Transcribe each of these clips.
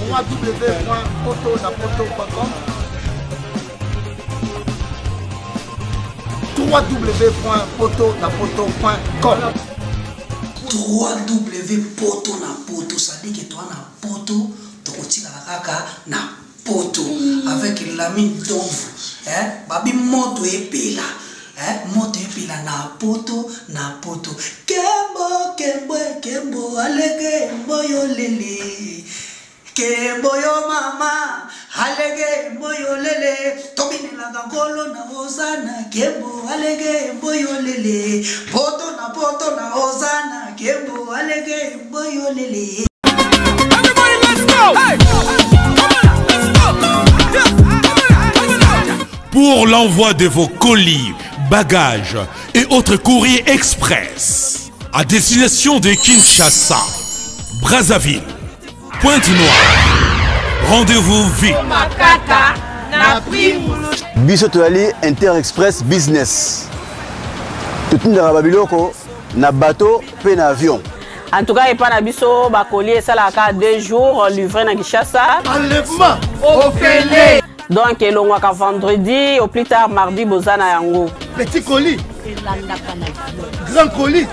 www.potonapoto.com www.potonapoto.com www.potonapoto, ça dit que toi na poto, tu continues à na poto avec la mine d'ombre, babi moto epila, moto epila na poto, kembo, alege mboyo lele, kembo yo mama, alege mboyo lele, tobine la gangolo na ozana, kembo alege mboyo lele, poto na ozana, kembo alege mboyo lele. Everybody, let's go! Hey! Pour l'envoi de vos colis, bagages et autres courriers express à destination de Kinshasa, Brazzaville, Pointe-Noire, rendez-vous vite. Biso toali Inter-Express Business. Tout le monde babiloko na bateau pe na avion. En tout cas, il n'y a pas de colis, ça a 2 jours livré à Kinshasa. Enlèvement au Félé. Donc, il y a vendredi, au plus tard mardi, Bozana Yango. Petit colis. Grand colis.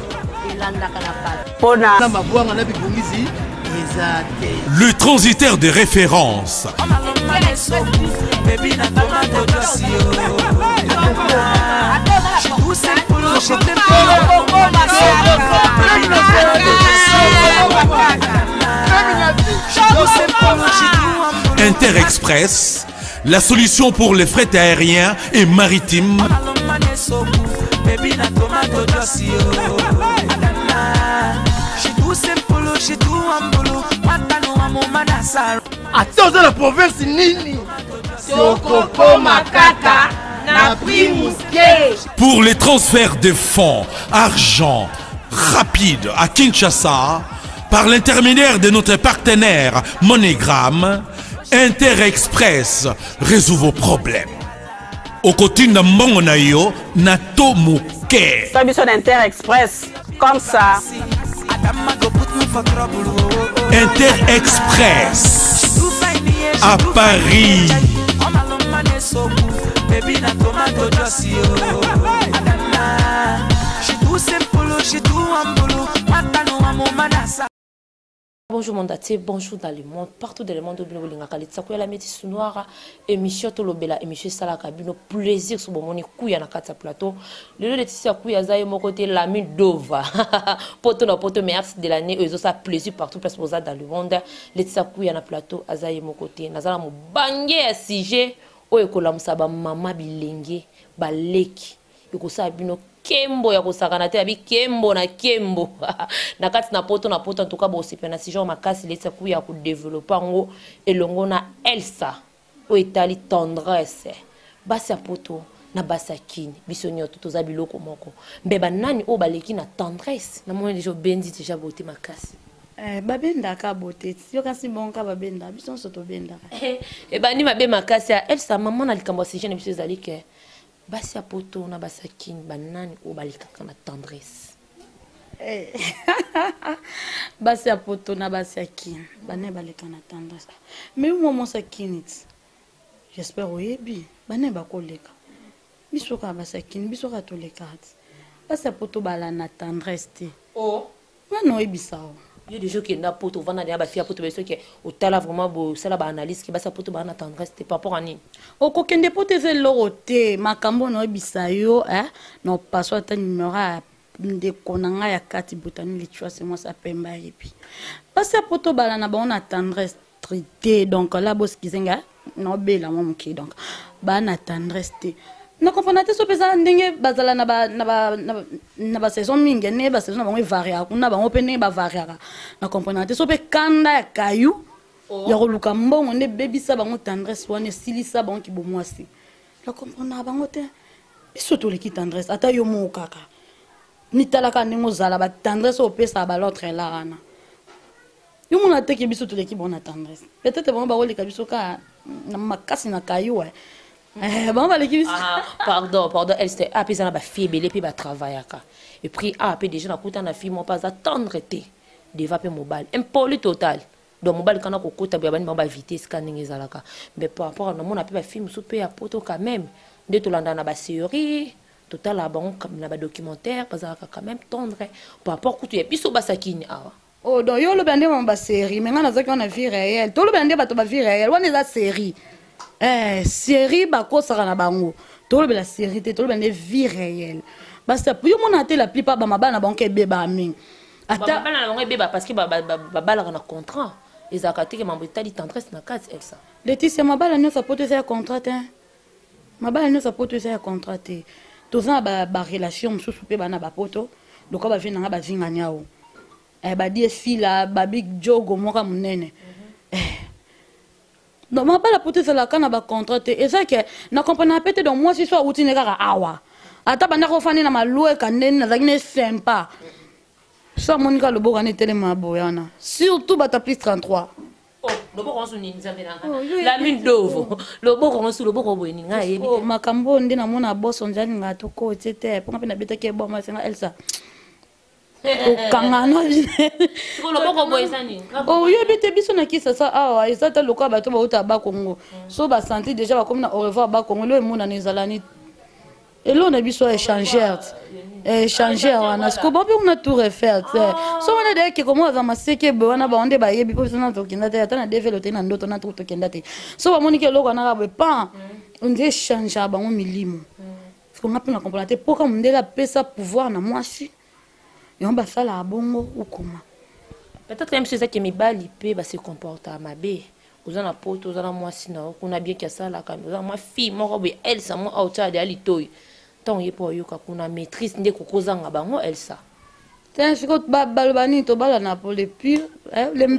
Le transitaire de référence. Inter-Express, la solution pour les frais aériens et maritimes. Attends, la province Nini. Pour les transferts de fonds, argent rapide à Kinshasa, par l'intermédiaire de notre partenaire MoneyGram, Inter-Express résout vos problèmes. Au côté de Mbongonayo, Nato Mouké. Solution Inter-Express, comme ça. Inter-Express à Paris. Bonjour Mondati, bonjour dans le monde, partout dans le monde, la métisse noire, émission Tolobela, émission Salakabino, plaisir sur mon kouya na kata plateau. Le lieu de Tissia Kouya Zaye, mon côté, la mine d'ova. Poto na poto, merci de l'année, et ça plaisir partout, parce que vous êtes dans le monde. Le Tissia Kouya na plateau, Azaye, mon côté, Nazala mo bangé à sujet, oyekola msaba mama bilenge, baleki, yokosa bino. Kembo ya kosakana te abi kembo na kembo na kati na poto en tout cas bo sipena si genre makasi lesa ku ya ko développer ngo elongo na Elsa o etali tendresse basi ya poto na basi kini biso nyoto toza biloko moko mbeba nani o baleki na tendresse na moni déjà bendi déjà beauté makasi babenda ka beauté yo kasi bonka babenda biso soto benda e bani mabe makasi ya Elsa maman na likambo si jeune biso zali ke basi ya poto na basi kini banani o balikaka na tendresse basi ya poto na basi kini bane balika na tendresse mais moi ça kini j'espère oyebi bane bakoleka biso ka basi kini biso ka toleka basi ya poto bala na tendresse te oh wana oyebisa il y a des gens qui n'ont pas de vendre des bafia pour te qui au tala vraiment beau ça la analyse qui va ça pour te bana tendresse par rapport à ni o ko kende pote ze lorote makambo no bisayo no paso ta numéro de konanga ya kati botani le choix c'est moi ça pemba et puis parce que poto bala na ba on a tendresse traité donc là boss kizenga no bela mo mki donc ba na tendresse na comprendre so pesa ndenge bazala na ba saison mingi ne ba saison na bango varia kuna bango pene ba varia na comprendre so pe kanda ya kayu ya koluka mbongo ne bebisa bango tendresse wana silisa bango ki bomwasi na comprendre bango te biso to le ki tendresse ata yo mo kaka ni talaka ndenge ozala ba tendresse o pesa ba l'autre là rana yo mo na te ki biso to le ki bona tendresse peut-être bango ba koleka biso ka na makasi na kayu bon, pardon, elle s'était appelée à la fille belé puis va travailler et puis après déjà na kuta na fille mon pas attendre te devant pe mobile impoli total donc mobali kana kokota ba bani ba vitesse kaninga ezalaka mais par rapport à mon appel film soupe à poto quand même de tolanda na ba série total la banque comme na ba documentaire bazalaka quand même tendre par rapport kutu ya biso basakini awa. Oh donc yo le bande ba série mais ngana zaki on a vie réelle to le bande ba to ba vie réelle on est la série série ba ko saka na bango to le la série te to le bande vie réelle parce que pour yo mon até la plupart ba mabana banque beba mingi ata bana na bango beba parce que ba bala na contrat les akati que mambo tali tendresse na case elsa Laetitia mabala no sapote ça contrat hein mabala no sapote ça contrat toza ba relation mususu pe bana ba poto donc ba vina nga ba zinga nyao ba die fila ba big jogo moka munene donc mabala poto ça la kana ba contrat et ça que na comprendre peut-être donc moi si soit outi ne kaka awa ata bana ko fani na malue kanene na zakine sympa ça monika le boka ne tellement boyana surtout ba ta plus 33. Oh, le beau ronçon ni la mine d'ovo le beau ronçon le beau robo ni nga yebi oh makambo ndi na mona boss onjani nga to ko tete pour nga beta ke bon ma senga Elsa kangana ko le beau robo isani oh yebi te biso na kisa sa awa ezata loka ba to ba uta ba Congo so ba senti déjà ba comme na au revoir ba Congo le mona nezalani et là on a biso échangeur wana siko ba on a tout refaire so on a dit que comment va maseke be wana ba onde ba yebi po sona to kinda te atana développer na ndoto na to kinda te so ba monike loko na ba pa on dit changer ba mo milimo siko ngapi na comprendre te pourquoi mondela pesa pouvoir na moi si et on ba sala bongo ukuma peut-être même c'est ça que mibali pe ba se comporte à mabe uzana poto uzana moi si na kuna bien que ça la caméra moi fille moi robe elle ça moi outside ali toy tant y pour yoka kuna maîtrise ndeko kozanga bango Elsa tiens je compte balbani to bala na pour les pires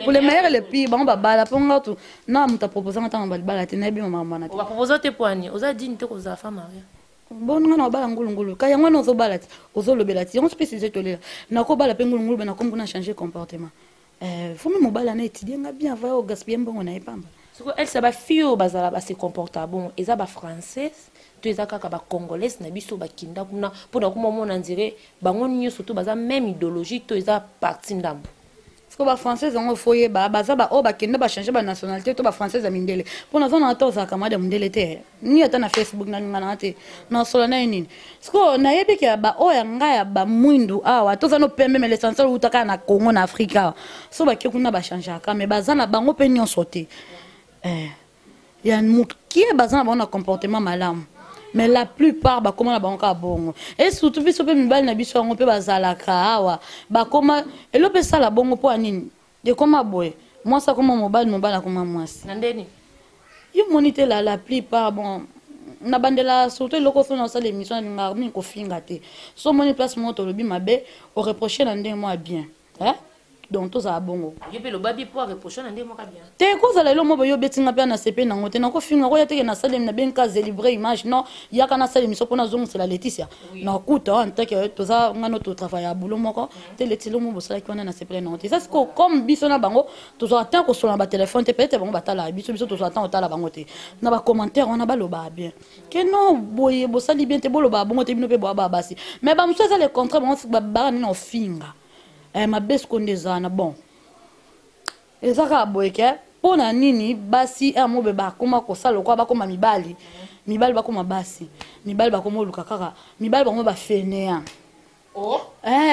pour les meilleurs les pires bon bala ponga tout non muta proposer ngata bala te na bi mama na te on va proposer te poani oza dine te koza femme maria bon ngana bala ngulungulu kaya ngwana ozo bala ti ozo lobela ti on spécialisé to le na ko bala pe ngulungulu na comme kuna changer comportement faut même bala na étudier nga bien va au gaspiller mbongo na epamba siko Elsa ba fille bazala ba se comporta bon eza ba française ezaka ka ba congolaise na biso ba kinda kuna pona kuma mona ndire bango nyo surtout baza même idéologie to eza parti ndambo siko ba française ngo foye ba baza ba o ba kinda ba changer ba nationalité to ba française mindele pona zona ata za kamada mindele te ni ata na Facebook na ngana te na solo na nini siko na yebi ke ba o ya ngaya ba mwindu awa to zano pembe mais l'essentiel utaka na Congo na Afrika so ba ke kuna ba changer ka mais baza na bango pe nyon sauter ya mukie baza na bon comportement malamu mais la plupart ba comment la banque bongo et surtout biso pe mibali na biso ngo pe bazalaka awa ba comment et lo pe ça la bongo po anini de comment boy moi ça comment mobile comme moi nandeni yo monite la plupart bon na bandela surtout loko so na ça l'émission nga mi ko finga te so moni place mo to lobi mabe o reprocher na ndenge moi bien hein donc tout ça bongo yebe lo babi pour reprocher na ndenge moi bien te ko za lelo mo yo betinga pe na CP na ngote na ko finga ko yate na salle na ben ka célébrer image non ya kana salle émission pona zongo c'est la Laetitia na kuta en tant que tout ça ngano to travailler à boulot moko te letilo mo bosala ki wana na CP na ngote ça c'est comme biso na bango to zo attend ko sur na ba téléphone te peut-être bango batala biso to zo attend otala bango te na ba commentaire on a ba lo ba bien que non boye bosali bien te bolo ba bongo te bino pe ba basi mais ba mso ça le contrat bango ba ba ni no finga ma best condezana bon ezaka boyeke pona nini basi amobe ba koma ko sala kwa ba koma mibali ba koma basi mibali ba koma luka kaka mibali ba koma ba fenea oh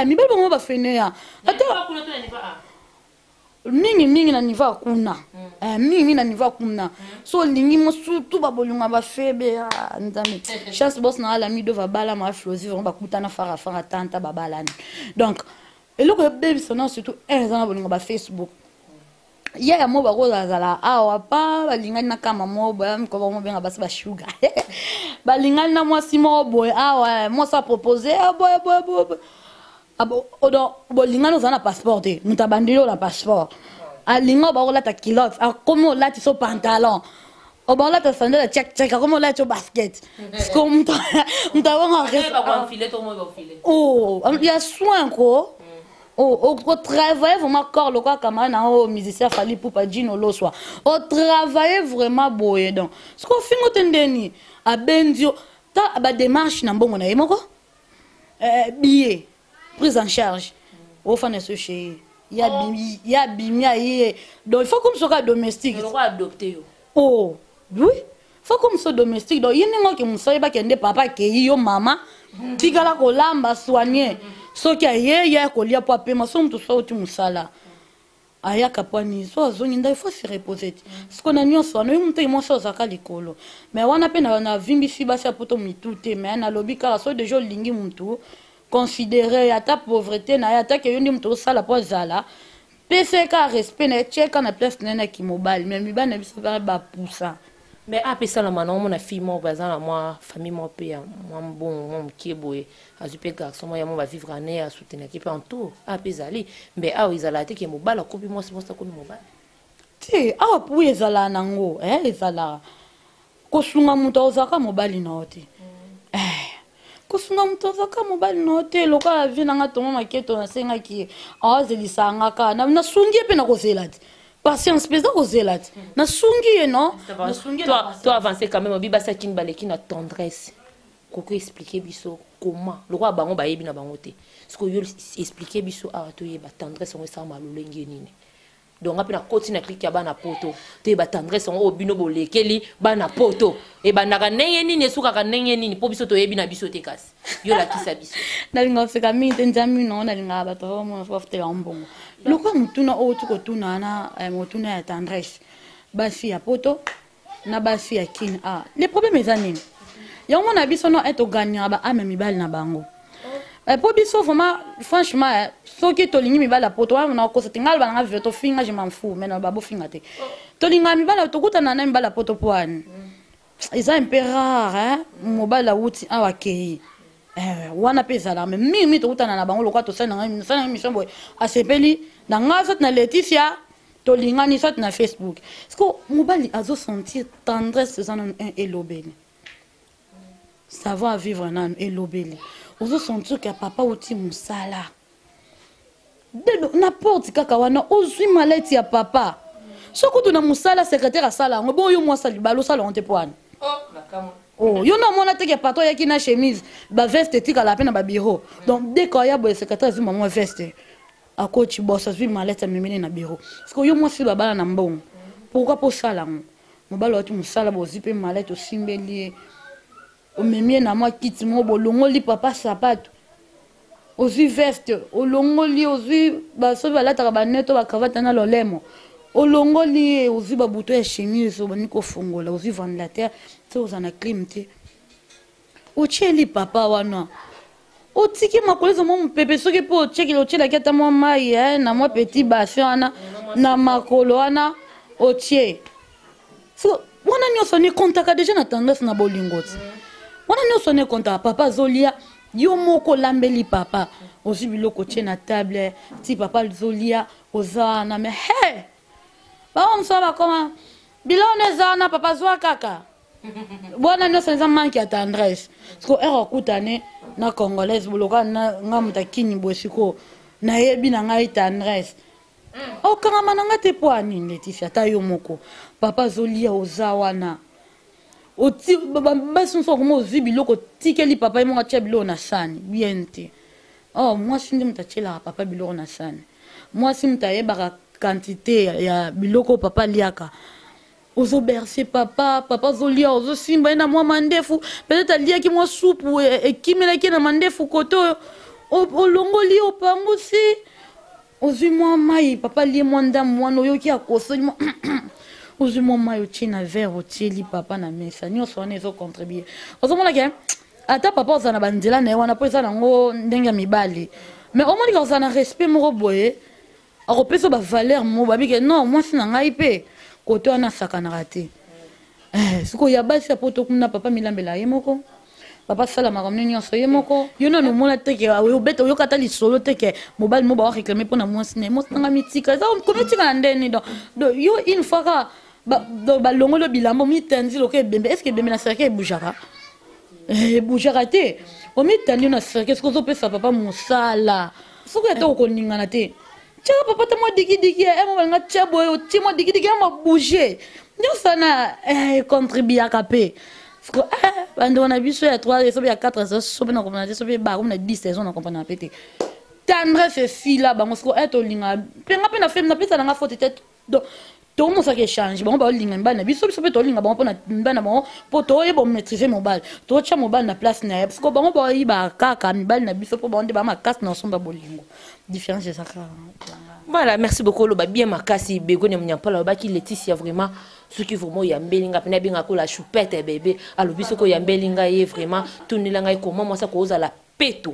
mibali ba koma ba fenea ata mingi na niva kuna mingi na niva kuna so lingi mo surtout ba bolunga ba febe nzambe chance boss na ala mi do va bala ma flosive ba kutana fara tanta ba balani donc et le bébé sonant surtout un an bolinga ba Facebook ya mo ba ko zala awa pa balinga na kama mo ba ko ba mo benga basi ba sugar balinga na moi si mo boy awa moi ça proposer boy abo odo bolinga no zana passeport te mutabandilo la passeport alinga ba ko la ta culotte a comme la ti so pantalon o ba la ta sandale check comme la to basket comme mutawanga ba filet to mo ba filet oh il y a soin ko au travail vraiment corps le quoi comme un au musicien fallait pour pas dire no soit au travail vraiment boye donc ce qu'on fait ngotendeni a bendio ta ba démarche na mbongo na yemoko billet prise en charge au fan ce chez ya bimia ye donc il faut comme ça domestique on va adopter oh oui faut comme ça domestique donc yini ngoki musoye ba kende papa ke yo mama tigala ko lamba soigner soki ye ya ko lia po pema so mtu so tu musala aya kapani so azoni nda il faut se reposer ce qu'on a nyonso no mtu emotion zaka likolo mais wana pe na vimbi si ba sa poto mitute mais na lobi kala so de jo lingi mtu considérer ata pauvreté na ata ke yondi mtu sala po zala PCK respect na check na place nena ki mobile mais mi bana biso ba poussa mais après ça la manon mon fille mon bazan moi famille mon père moi bon mon kieboye azupe garçon moi va vivre année à soutenir qui peut en tout après zali mais ah ils allaient que mobile coupe moi c'est ça comme mobile ti ah pour ezala nango ezala kosunga mutu ozaka mobile na oti kosunga mutu ozaka mobile na oti loka vi nanga tomo maketo na senga ki azelisanga ka na sungi pe na kozela ti patience pesa kozela ti na sungi non na sungi toi avancer quand même biba sa kin baleki na tendresse koko expliquer biso comment le roi bango ba yebi na bango te ce que yo expliquer biso a to yeba tendresse on sa malolenge nini donc après na koti na clique ya bana poto te ba tendresse on obino bolekeli bana poto e banaka nenge nini esuka ka nenge nini po biso to yebi na biso te kasi yo la kisa biso na linga fika mi te njami no na linga ba to mo fofte ya mbongo loko mutuna o tuko tuna na mutuna ya tendresse basi ya poto na basi ya kin les problèmes ezanini yango na biso no eto gagner ba ame mibali na bango po biso vraiment franchement soki tolingi mibala poto wana ko setingal bana veto finga je m'en fous mais na babo finga te tolinga mibala tokutana na mibala poto poani eza un peu rare mobala wuti awakei wana pesa la mimi tokutana na bango lokwa to sana mission boy asepeli na ngazo na Laetitia tolinga ni sot na Facebook parce que mobali azo sentir tendresse dans un elobeli savoir vivre nan elobeli ozo sentir que papa oti musala de n'importe kaka wana ozwi maleti ya papa soko tu na musala secrétaire asala ngo boyo moi sali balo sala onte poane oh yo na mona te ke pato ya kina chemise ba veste tika la pena ba bureau donc dès qu'il y a bo secrétaire zuma moi veste a coach boss azwi maleti memene na bureau parce que yo moi si bala na mbongo pourquoi pour sala ngo mobalo oti musala bo zipe maleti osimbeli o memie na moi kiti mo bolongo li papa sapato ozi veste olongo li ozi ba so ba lata ba neto ba cravate na lolemo olongo li ozi ba buto ya chemise o bani ko fongola ozi ventilateur te ozana clim te o cheli papa wana o tiki makolezo mo mpepe soki po cheki lo chela kata mo mai na mo petit bassin wana na makolo wana o che so wana nyoso ni kontaka déjà na tendance na bolingoti wana nyoso ne konta papa zolia yo moko lambeli papa ozi biloko tie na table ti papa zolia ozana me he ba on so ba koma bilone zana papa zwa kaka bona nyoso nza manki ya tendresse sko ero kutane na congolaise boloka na ngamuta kini bosiko na yebi na ngai tendresse o kanga mananga te poani Laetitia ta yo moko papa zolia ozawana oti basun so como zibiloko tikeli papa e monga tshebilo na sani bien te oh moi sindi mutachela papa biloko na sani moi si mutayeba quantité ya biloko papa liaka ozo bercer papa zolia ozo simba na moi mandefu peut-être liaki moi soupe e kimela ki na mandefu koto olongoli opango si ozo moi mai papa lie moi ndam moi no yoki akoso ozo moi mai china verre otili papa na mesa nyonso wana ezo contribuer ozo mona ke ata papa ozana bandela na wana po eza nango ndenge ya mibali mais au moins il ozana respect moko boye akopesa ba valeur mo babike non moi sina ngai pe koto wana sakanaka te siko ya basi apoto kuna papa milambela ye moko papa sala makamne nyonso ye moko yo na no mona teke yo beta yo kata lisolo teke mobile mo ba réclamer pour na moi sina mo sanga mitika za komitika na ndeni do yo une fois ka ba longolo bilambo mi tanzi lo ke bembe est-ce que bembe na saka boujara boujara te o mi tanzi na saka est-ce que zo pesa papa musala soko ya to ko ningana te tchaka papa ta mo diki e mo nga tchabo yo ti mo diki ma bouger nyo sana contribuer akape siko bando na biso ya 3 so ya 4 so so na comprendre so be ba comme na 10 saison na comprendre pété tendresse fila bango siko être linga penga pe na femme na pesa nga faute tête donc tout le monde ça qui change bon ba linga bana biso biso pe to linga bango pona bana bango po to e bon maîtriser mobile to cha mobile na place na parce que bango ba iba kaka mibali na biso po bango ba makasi na somba bolingo différence c'est ça. Voilà, merci beaucoup le bien makasi bego ne mnya pala ba ki Laetitia vraiment ce qui vraiment yambelinga pena binga ko la choupette bébé alo biso ko yambelinga ye vraiment tunila ngai comment moi ça ko za la peto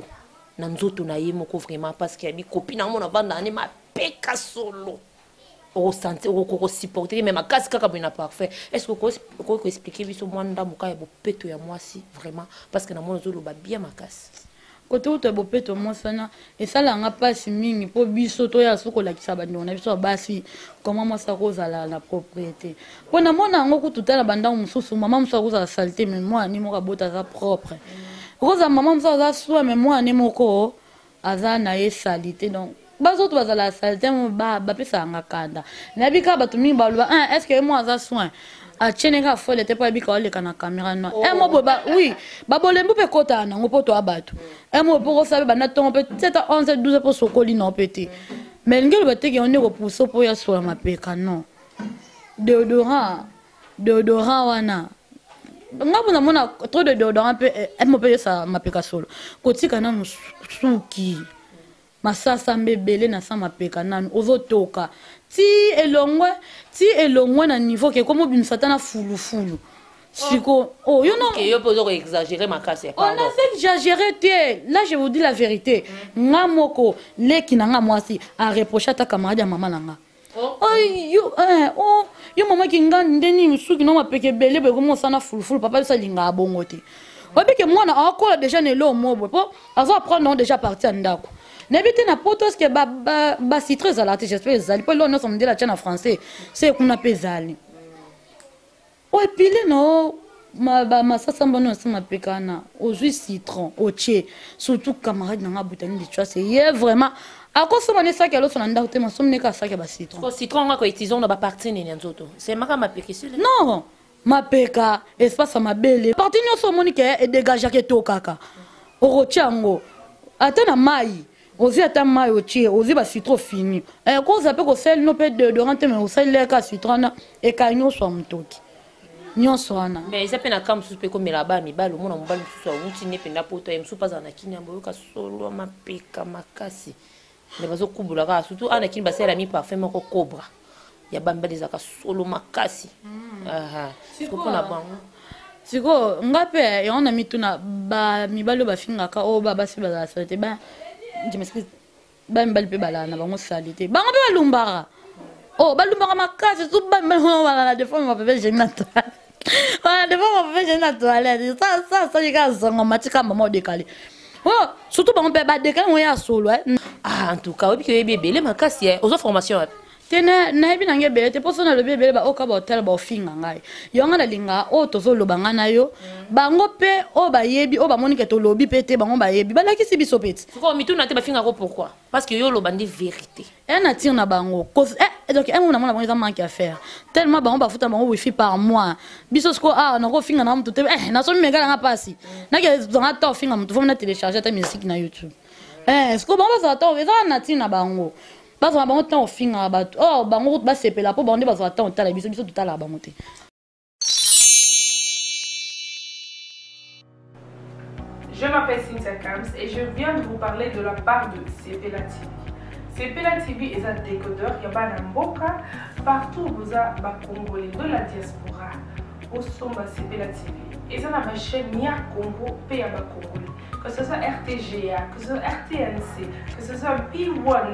na nzoto na ye moko vraiment parce que bi copine na mona banda ni ma peka solo au santé au supporter même makasi kaka bina parfait est-ce que ko expliquer biso mwanda muka ya bo peto ya moi si vraiment parce que na mona zolo ba bien makasi côté où tu bopeto moi sana et ça là nga pas mingi po biso to ya soko la kisaba ndona biso basi comment moi ça cause la propriété pona mona ngo kututala banda mususu mama musa cause la saleté mais moi ni mo ka bota za propre cause mama musa za soin mais moi ni moko aza na ye salité donc bazo to baza la saleté mo ba pesa nga kanda na bika batu mingi ba est-ce que moi aza soin a chenega folle te pa bika ole kana caméra no e mo boba oui ba bolembu pe kota na ngo poto abatu e mo poko sabe ba na ton pe 7 11 12 po sokoli no pété mais ngelo bateke on ne ko pousso po ya so ma peka non déodorant wana ngabu na mona trop de déodorant pe e mo pe ça ma peka solo kotika na musuki masasa mbebele na sa ma peka nanu ozotoka ti elongwe na niveau que comme bin satana fulu siko oh you know que yo peut exagérer ma casse on a fait exagérer là je vous dis la vérité ngamoko leki na nga mwasi a reprocher ta camarade ya mama nanga yo mama ki nga ndeni msuki no mapeke bele be comme sana fulu papa ça linga bongo te obi que moi na encore déjà ne lo mobo po azo apprendre déjà partir ndako n'habite na potos que ba citrus à la j'espère zali pas là nous sommes dit la tienne en français c'est qu'on appelle zali ouais pile non ma ça semble non c'est ma pekana au jus citron au thé surtout camarade na bouteille de tu vois c'est vraiment à cause de mon sac alors son anda te ma somme ne ka sac ba citron ko citron nga ko utilisons na ba partie ni nzoto c'est maka ma pekisule non ma peka espace ma belle partie nous sommes monique et dégager que to kaka au chango atena mai ozi ata mai otie ozi ba citron fini ko za pe ko sel no pe de rente mais o sel le ka citron e ka nyo so mtoki nyo so ana mais ça pe na kam su pe ko melaba mi balo mona mbalo su so uti ne pe na poto em su pa za na kinya mbo ka solo mapeka makasi ne bazo kubula ka surtout ana kin ba sela mi parfum ko cobra ya bamba des aka solo makasi aha ko na bango siko ngape e on a mituna ba mi balo ba finga ka o ba si ba za sete ba je m'excuse ba mbali pe bala na bango salité bango pe balumbara oh balumbara makasi tout ba la des fois on va faire gêner na toilette voilà des fois on va faire gêner na toilette ça les gars sont matika maman décalé oh surtout bango pe ba décalé on ya solo en tout cas obi ke bébé les makasi aux formations tena na ebi nange bele te poso na lobi bele ba oka ba hotel ba ofinga ngai yo nga na linga o tozo lo banga na yo bango pe o ba yebi o ba monike to lobi pete bango ba yebi ba laki sibi sopeti ko mitu na te ba finga ko pourquoi parce que yo lo bandi vérité na tire na bango cause donc on a mon ça manque à faire tellement bango ba futa bango wifi par mois biso sko na ko finga na mtu te na so mega na pasi na ke zonga to finga mtu fo na télécharger ta musique na YouTube sko bango za to eza na tire na bango bas on va temps finga ba oh bango ba sepela po bande bas attend tala biso tout tala ba monter. Je m'appelle Cynthia Kams et je viens de vous parler de la part de Sepela TV. Sepela TV est un décodeur qui a un mboka partout où vous avez Congolais de la diaspora au sommet Sepela TV. Et ça ma chaîne Nia Congo P à Congolais. Que ce soit RTGA, que ce soit RTNC, que ce soit P1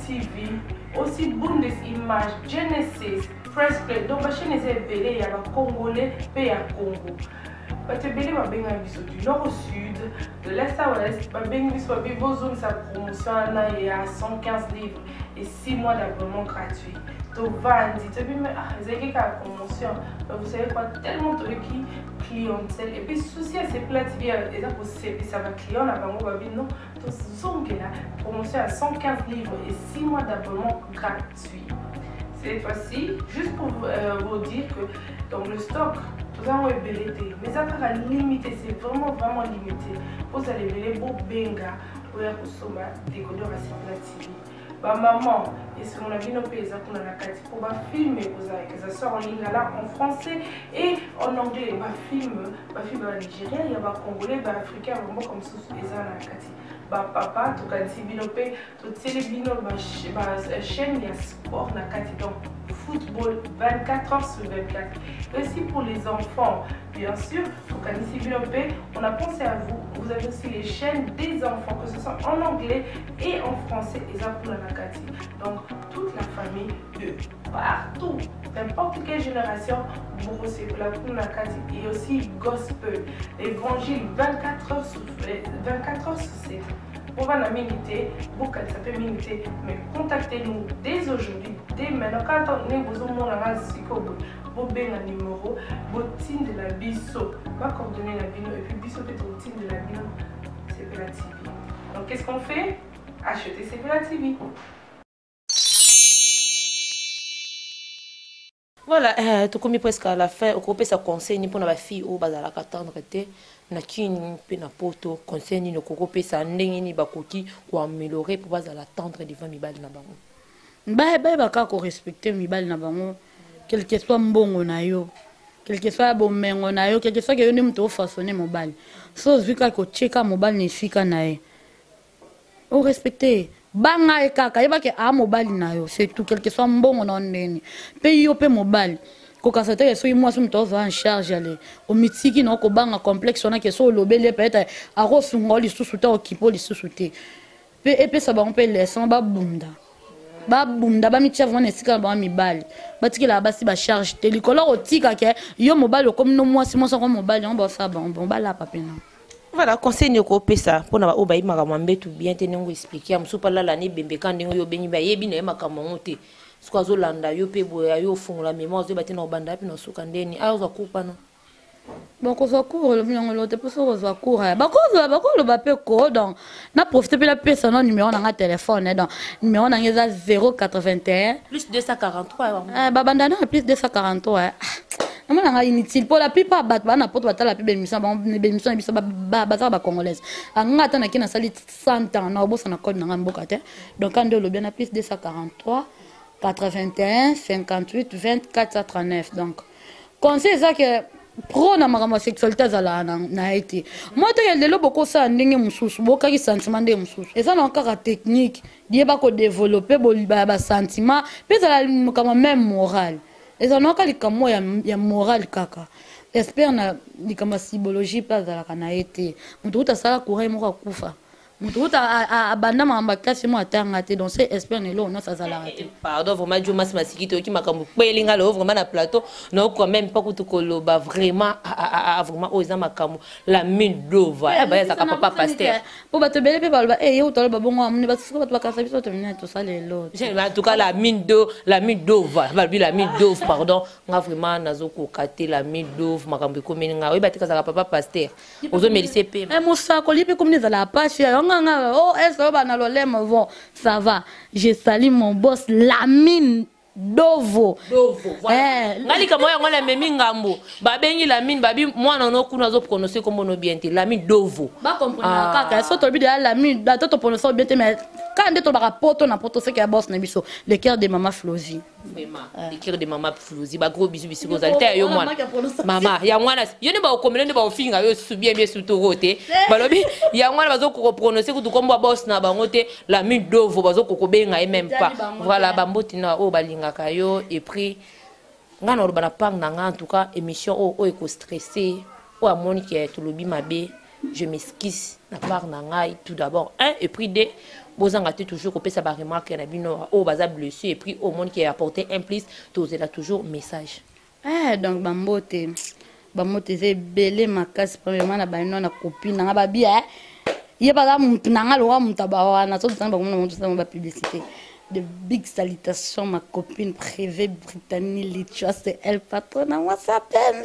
TV, aussi Bundesimage, Genesis, Press Play. Donc ma chaîne est belée, il y a Congolais P à Congo. Parce que belé va bien du nord au sud, de l'est à l'ouest, va bien besoin de sa promotion il y a 115 livres et 6 mois d'abonnement gratuit. Tu vas dire, tu as une promotion, vous savez quoi, tellement de clientèle. Et puis, souci à ces plates, ça va client, là, non, la promotion à 115 livres et 6 mois d'abonnement gratuit. Cette fois-ci, juste pour vous dire que donc, le stock, tout ça est belé, mais ça va limité, c'est vraiment limité. Vous allez belé pour benga, oya kosomba décodeur ya Sepela TV. Ba maman et ce mon avis no pesa kuna na kati pour ba film ça sort en lingala en français et en anglais ba film ba Nigeria ya ba congolais ba africain vraiment comme ça eza na kati ba papa to kanisi bino pe to tele bino ba chaîne ya sport na kati donc football 24 heures sur 24. Aussi pour les enfants, bien sûr, au Kanisi Bilopé, on a pensé à vous. Vous avez aussi les chaînes des enfants, que ce soit en anglais et en français, et ça pour la Nakati. Donc, toute la famille de partout, n'importe quelle génération, vous recevez la Nakati et aussi gospel, l'évangile 24 heures sur 7. On va la miniter, beaucoup ça peut miniter, mais contactez-nous dès aujourd'hui, dès maintenant. Quand on est besoin de vous avez un numéro, vous de la biso, pas coordonner la bino, et puis biso peut être de la bino, Sepela TV. Donc qu'est-ce qu'on fait? Acheter Sepela TV. Voilà, tu commis presque à la fin, au coupé sa conseil pour la fille au bas à la catendre na kini pe na poto conseil ni no coupé sa ndenge ni bakoki ko améliorer pour bas à la tendre devant mibali na bango. Ba ka ko respecter mibali na bango, quel que soit mbongo na yo, quel que soit bomengo na yo, quel que soit que yo ni mto façonner mobali. So vika ko cheka mobali ni fika na ye. O respecter banga e kaka yeba ke a mobali na yo, c'est tout quel que soit mbongo na ndeni. Pe yo pe mobali. Koka sa te so moi so mto va en charge aller. O mitiki na ko banga complexe na ke so lobele peut-être a ro sungoli susu ta okipo li susu te. Pe e pe sa ba on pe laisser ba bunda. Ba bunda ba mitia vona esika ba mibali. Ba tikela ba si ba charge te likolo otika ke yo mobali comme no moi si moi so mobali on ba fa bon ba la papena. Voilà, conseil ne coupé ça pour na obayi makamambe tout bien tenengo expliquer am soupa la ni bembe quand yo beni ba yebi na makamongote. Squazo landa yo pe boya yo fungula mémoire zo batina obanda pe no suka ndeni ayo za kupa no. Bon ko za cours le miongo lote pour so za cours ba ko ba pe ko donc na profiter pe la pesa no numéro na téléphone donc numéro na ngeza 081 plus 243 ba banda na plus 243 Moi, c'est inutile. Pour la plupart, on a pas la émission ba congolaise. On a attendu qu'il y ait 100 ans. On a besoin de code dans Mboka. Donc, quand on a plus 243, 81, 58, 24, 39. Donc, conseil ça que pro na homosexualité zala na été. Moi, il y a beaucoup ça ndenge mususu, beaucoup de sentiments de mususu. Et ça, encore la technique. Il y a pas développer ba sentiment, puis ça comme même moral. Et ça n'a pas de moral kaka. J'espère na likama psychologie pas dans la canaïté. Mutu ta sala courir mo kufa. Mutu ta abanda mamba classe mo atangate donc c'est espère ne lo na ça sala raté. Pardon vraiment Dieu mas masikito ki makambo pelinga lo vraiment na plateau non quand même pas ko koloba vraiment vraiment oza makambo la mine d'ova ba ça papa pasteur. Pour ba te bele pe ba yo to ba bongo amne ba siko ba ka sabiso to mine to sale lo. En tout cas la mine d'ova va la mine d'ova pardon nga vraiment nazo ko kater la mine d'ova makambo ko meninga ba tika za papa pasteur. Ozo melise pe. Musa ko lipe comme la page oh, est-ce que bon, ça va. Je salue mon boss, Lamine Dovo. Voilà. Ngali kama ya ngala memi ngambo. Ba bengi Lamine babi mwana no kuna zo prononcer comme no bien te Lamine Dovo. Ba comprendre kaka so to bi de Lamine da to prononcer bien te mais quand de to ba poto na poto c'est que boss na biso le cœur de maman Flozi. Vraiment. Le cœur de maman Flozi ba gros bisous bisous kozalite yo mwana. Mama ya mwana yo ne ba okomele ne ba ofinga yo su bien surtout roté. Balobi ya mwana bazo ko prononcer ku kombo boss na bango te Lamine Dovo bazo ko benga même pas. Voilà bamboti na o balinga kayo et puis ngana ro bana pang na nga en tout cas émission o eko stressé o amoni ki to lobi mabe je m'excuse na part na ngai tout d'abord un et puis deux bozanga toujours couper sa remarque na bino o baza blessé et puis au monde qui a apporté un plus tous là toujours message donc bambote c'est belé makasi premièrement na bano na copine na ba bia ye ba mutu na nga lo mutu ba na so tsana ba mutu sa ba publicité. De big salutations, ma copine préférée Brittany Lichua, c'est elle patronne à moi, ça peine.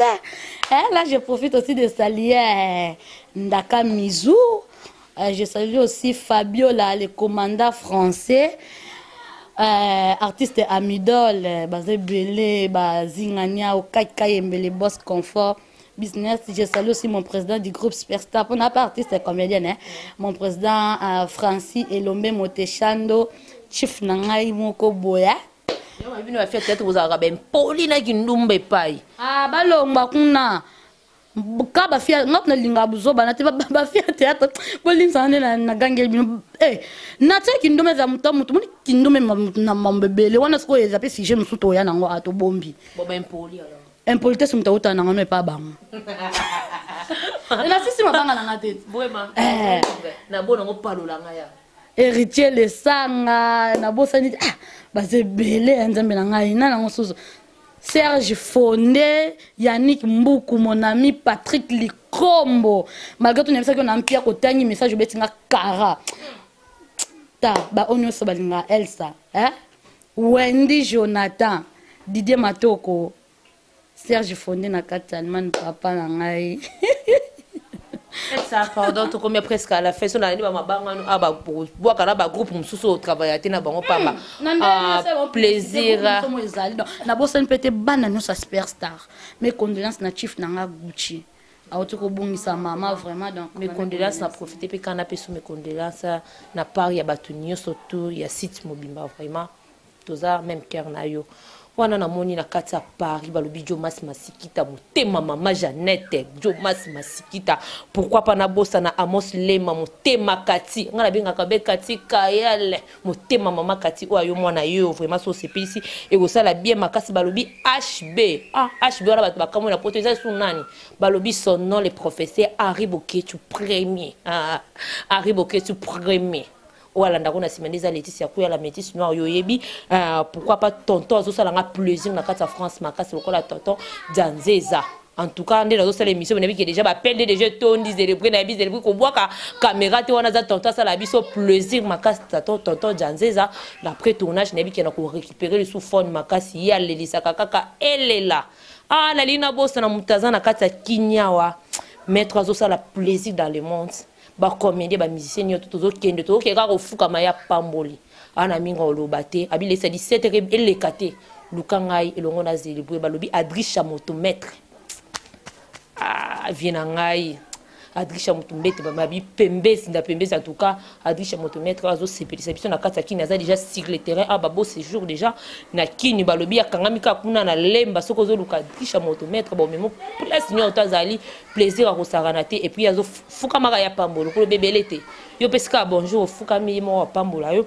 Là, je profite aussi de saluer Ndaka Mizou. Je salue aussi Fabio, là, le commandant français, artiste Amidol, Bazé Belé, Bazingania, Okaï Mbele, Boss Confort, business. Je salue aussi mon président du groupe Superstar. On n'a pas artiste et comédienne. Hein? Mon président Francis Elombe Motechando, Chief Nangai Moko Boya. Ah, balomba kuna. Kaba fia ngop na linga buzoba na te ba fia théâtre boling sane na gangel bino eh na te kindome za muto muni kindome na mambebele wana sko eza pe si je musuto ya nango ato bombi boba impoli alors impolite sumta uta na ngano pa bango na sisi mabanga na ngate vraiment na bona ngo palola ngaya héritier le sanga na bosani ah bazebele nzambe na ngai na nango suzo Serge Fondé, Yannick Mboukou, mon ami Patrick Likombo. Malgré tout, on a un pire côté, un message de Bettinga Kara. Ta, ba onyo sobalinga Elsa, hein? Wendy Jonathan, Didier Matoko, Serge Fondé na Catalman, papa na ngai. Ça, pardon, tout comme presque à la fin, on a dit ma groupe mususu travailler na bango papa. Plaisir. Na bossa peut-être banane sa superstar. Mes condoléances na chief nanga Gucci. Aotoko bongisa mama vraiment donc mes condoléances na profiter pe kana pe sous mes condoléances na part ya batunyo surtout ya site mobimba vraiment toza même cœur na yo. Wana na moni na kati ya Paris balobi Jomas Masikita motema mama Jeannette Jomas Masikita pourquoi pas na bossa na Amos Lema motema kati ngala benga kabe kati kayale motema mama kati oyo mwana yo vraiment so sepisi et go sala bien makasi balobi HB HB wana bato bakamo na poto eza sunani balobi son nom le professeur Henri Boketu premier Henri Boketu premier. Voilà, on a simalisé Laetitia Kouya la métisse noire yoyebi pourquoi pas tonton zo sala nga plaisir na kati ya France makasi lokola tonton Danzeza. En tout cas, on est dans cette émission, on a vu que déjà ba pende déjà tondi célébrer na bis célébrer ko bois ka caméra te wana za tonton ça la biso plaisir makasi tonton Danzeza l'après tournage na bi ki na ko récupérer le sous fond makasi ya lelisa kaka elle est là. Ah na lina boss na mutaza na kati ya Kinyawa mettre zo sala plaisir dans le monde. Ba comédien ba musicien yo tout kende to keka ko fuka maya pamboli ana minga olobate abile sa 17 elekate lukangai elongo na zelibwe balobi Adrisha motomètre viena ngai Adrisha motomètre ba mabi pembesi nda pembesi en tout cas Adrisha motomètre azo sepelisa biso na kati kini aza déjà sur le terrain a babo séjour déjà na kini balobi akangami ka kuna na lemba soko zo luka Adrisha motomètre ba memo place nyo tazali plaisir à Rosaranate et puis azo fuka maka ya pambolo ko bebelete yo peska bonjour fuka mi mo pambola yo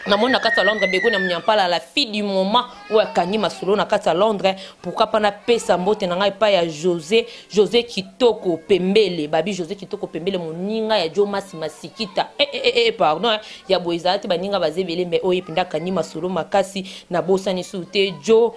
na mona kata Londres bego na mnyampala la fille du moment ou akani masolo na kata Londres pourquoi pas na pesa mbote na ngai pa ya José Kitoko Pembele babi José Kitoko Pembele moninga ya Jomas Masikita pardon ya boizate baninga bazebele mais oye pinda kani masolo makasi na bosani sute Jo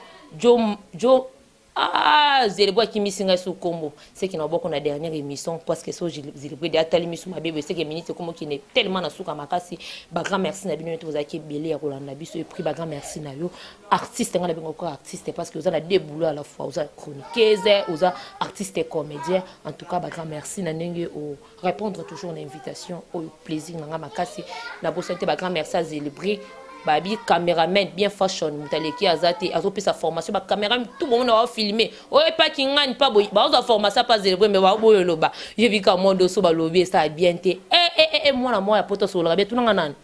zélébrer qui misinga sous combo c'est qui n'a pas qu'on a dernière émission parce que so zélébrer des atali misu ma bébé c'est que ministre comme qui n'est tellement na souka makasi ba grand merci na bino to zaki belé ya Roland na biso et puis ba grand merci na yo artiste ngala bingo ko artiste parce que vous avez deux boulots à la fois vous avez chroniqueuse vous avez artiste et comédien en tout cas ba grand merci na ndenge au répondre toujours à l'invitation au plaisir na makasi na bosante ba grand merci à zélébrer babi caméraman bien fashion mutaleki azate azope sa formation ba caméra tout le monde va filmer oye pas kingani pas boy ba za formation pas zélébrer mais ba boyo loba je vis comme monde so ba lobby ça bien té moi na moi ya poto so loba tout nanga nani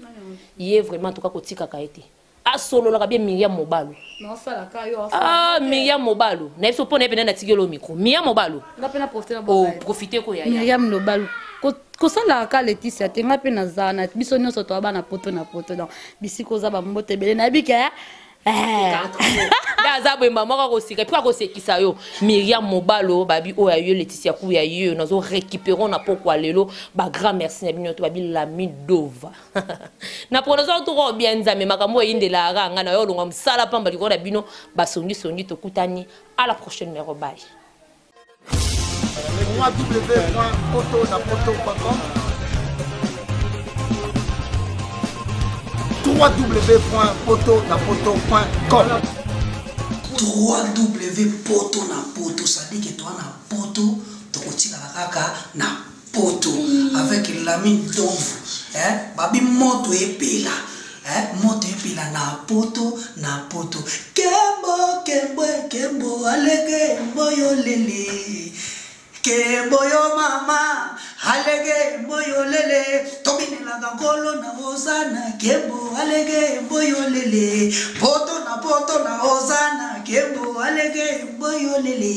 yé vraiment tout ka kotika ka été a solo loba bien Myriam Mobalo non ça la ka yo Myriam Mobalo na biso pona pena na tigelo micro Myriam Mobalo na pena profiter na bo profiter ko ya Myriam Mobalo kosala ka Laetitia tenga pe na zana biso nyonso to bana poto na poto donc bisiko za ba mbote bele na bika da za bemba moko ko sika puis ko sekisa yo Myriam Mobalo babi o ya yo Laetitia Kouya yo nazo récupérer na pokwa lelo ba grand merci na bino to babi la midova na pronozo to ko bien nzame makambo yinde la ranga na yo longa msala pamba liko na bino ba songi to kutani à la prochaine numéro bye www.potonapoto.com www.potonapoto.com www.potonapoto ça dit que toi na poto tokotika la kaka na poto avec l'ami d'ombre babi moto epela moto epela na poto kembo alege mboyo lele Keboyo mama, alege boyo lele, tobine la gangolo na osana, kebo alege boyo lele, poto na osana, kebo alege boyo lele.